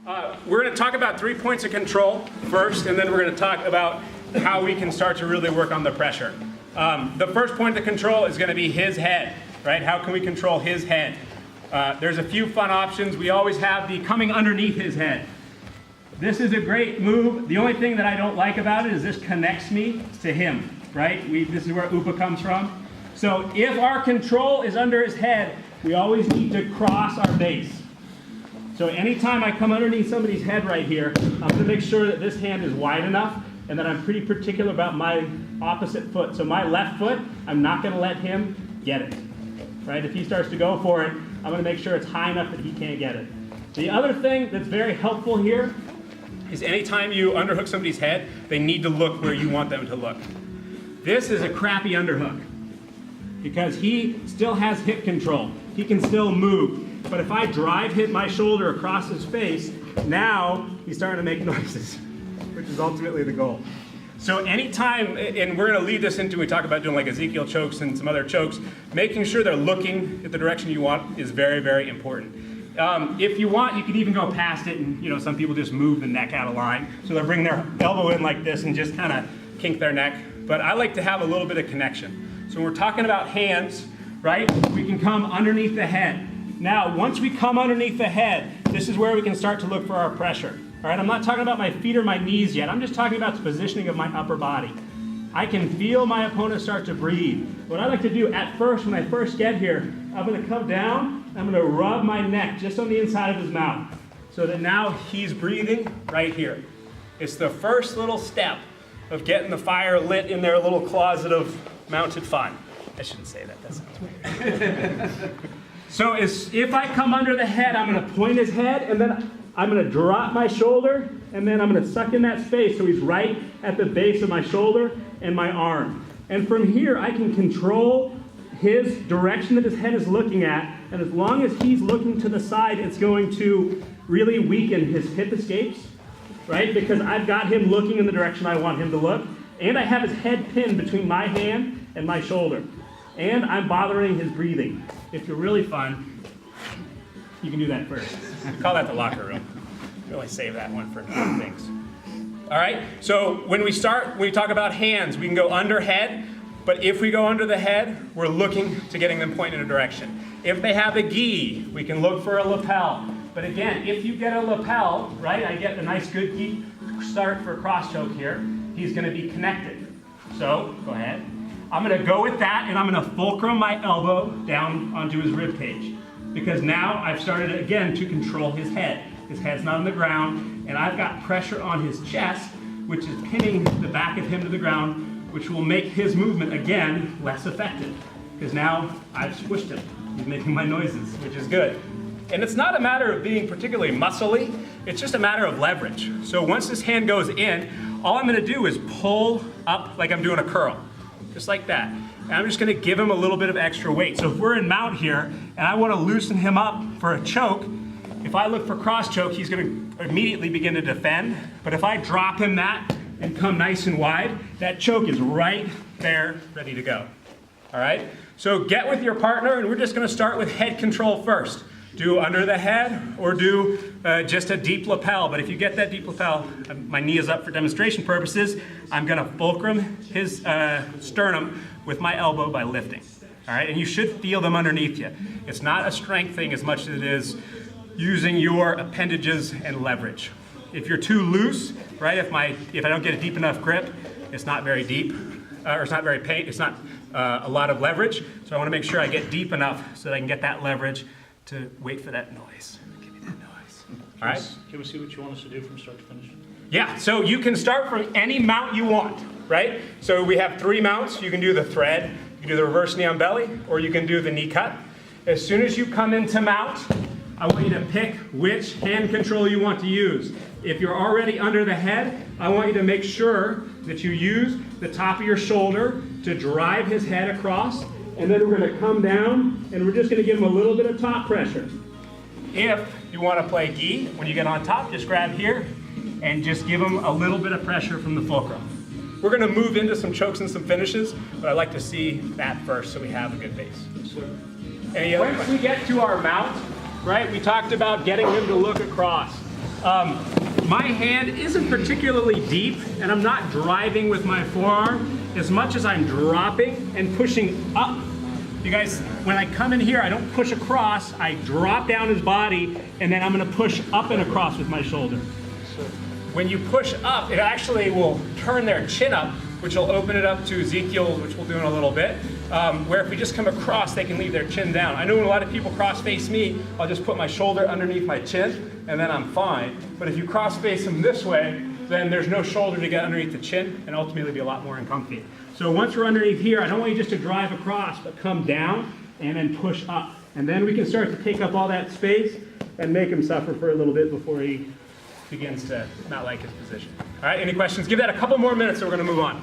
We're going to talk about 3 points of control first, and then we're going to talk about how we can start to really work on the pressure. The first point of control is going to be his head, right? How can we control his head? There's a few fun options. We always have the coming underneath his head. This is a great move. The only thing that I don't like about it is this connects me to him, right? This is where Upa comes from. So if our control is under his head, we always need to cross our base. So anytime I come underneath somebody's head right here, I'm going to make sure that this hand is wide enough and that I'm pretty particular about my opposite foot. So my left foot, I'm not going to let him get it, right? If he starts to go for it, I'm going to make sure it's high enough that he can't get it. The other thing that's very helpful here is anytime you underhook somebody's head, they need to look where you want them to look. This is a crappy underhook because he still has hip control. He can still move. But if I hit my shoulder across his face, now he's starting to make noises, which is ultimately the goal. So anytime, and we're going to lead this into, we talk about doing like Ezekiel chokes and some other chokes, making sure they're looking at the direction you want is very, very important. If you want, you can even go past it, and some people just move the neck out of line. So they'll bring their elbow in like this and just kind of kink their neck. But I like to have a little bit of connection. So when we're talking about hands, right, we can come underneath the head. Now, once we come underneath the head, this is where we can start to look for our pressure. All right, I'm not talking about my feet or my knees yet. I'm just talking about the positioning of my upper body. I can feel my opponent start to breathe. What I like to do at first, when I first get here, I'm going to come down, I'm going to rub my neck just on the inside of his mouth so that now he's breathing right here. It's the first little step of getting the fire lit in their little closet of mounted fun. I shouldn't say that, that sounds weird. So if I come under the head, I'm going to point his head, and then I'm going to drop my shoulder, and then I'm going to suck in that space so he's right at the base of my shoulder and my arm. And from here, I can control his direction that his head is looking at, and as long as he's looking to the side, it's going to really weaken his hip escapes, right? Because I've got him looking in the direction I want him to look, and I have his head pinned between my hand and my shoulder. And I'm bothering his breathing. If you're really fun, you can do that first. We call that the locker room. Really save that one for important things. All right, so when we talk about hands, we can go under head, but if we go under the head, we're looking to getting them pointed in a direction. If they have a gi, we can look for a lapel. But again, if you get a lapel, right, I get a nice good gi start for a cross choke here, he's gonna be connected. So, go ahead. I'm going to go with that, and I'm going to fulcrum my elbow down onto his rib cage. Because now I've started, again, to control his head. His head's not on the ground, and I've got pressure on his chest, which is pinning the back of him to the ground, which will make his movement, again, less effective. Because now I've squished him. He's making my noises, which is good. And it's not a matter of being particularly muscly, it's just a matter of leverage. So once this hand goes in, all I'm going to do is pull up like I'm doing a curl. Just like that. And I'm just going to give him a little bit of extra weight. So if we're in mount here, and I want to loosen him up for a choke, if I look for cross choke, he's going to immediately begin to defend. But if I drop him that and come nice and wide, that choke is right there, ready to go. All right? So get with your partner, and we're just going to start with head control first. Do under the head, or do just a deep lapel. But if you get that deep lapel, my knee is up for demonstration purposes, I'm going to fulcrum his sternum with my elbow by lifting. All right, and you should feel them underneath you. It's not a strength thing as much as it is using your appendages and leverage. If you're too loose, right, if I don't get a deep enough grip, it's not very deep, or it's not very it's not a lot of leverage. So I want to make sure I get deep enough so that I can get that leverage to wait for that noise. Give me that noise. All right? Can we see what you want us to do from start to finish? Yeah, so you can start from any mount you want, right? So we have 3 mounts. You can do the thread, you can do the reverse knee on belly, or you can do the knee cut. As soon as you come into mount, I want you to pick which hand control you want to use. If you're already under the head, I want you to make sure that you use the top of your shoulder to drive his head across. And then we're going to come down, and we're just going to give him a little bit of top pressure. If you want to play gi, when you get on top, just grab here and just give him a little bit of pressure from the fulcrum. We're going to move into some chokes and some finishes, but I'd like to see that first so we have a good base. Once we get to our mount, right, we talked about getting him to look across. My hand isn't particularly deep, and I'm not driving with my forearm as much as I'm dropping and pushing up. You guys, when I come in here, I don't push across, I drop down his body, and then I'm gonna push up and across with my shoulder. When you push up, it actually will turn their chin up, which will open it up to Ezekiel, which we'll do in a little bit, where if we just come across, they can leave their chin down. I know when a lot of people cross-face me, I'll just put my shoulder underneath my chin, and then I'm fine. But if you cross-face them this way, then there's no shoulder to get underneath the chin, and ultimately be a lot more uncomfy. So once we're underneath here, I don't want you just to drive across, but come down and then push up. And then we can start to take up all that space and make him suffer for a little bit before he begins to not like his position. All right, any questions? Give that a couple more minutes and we're gonna move on.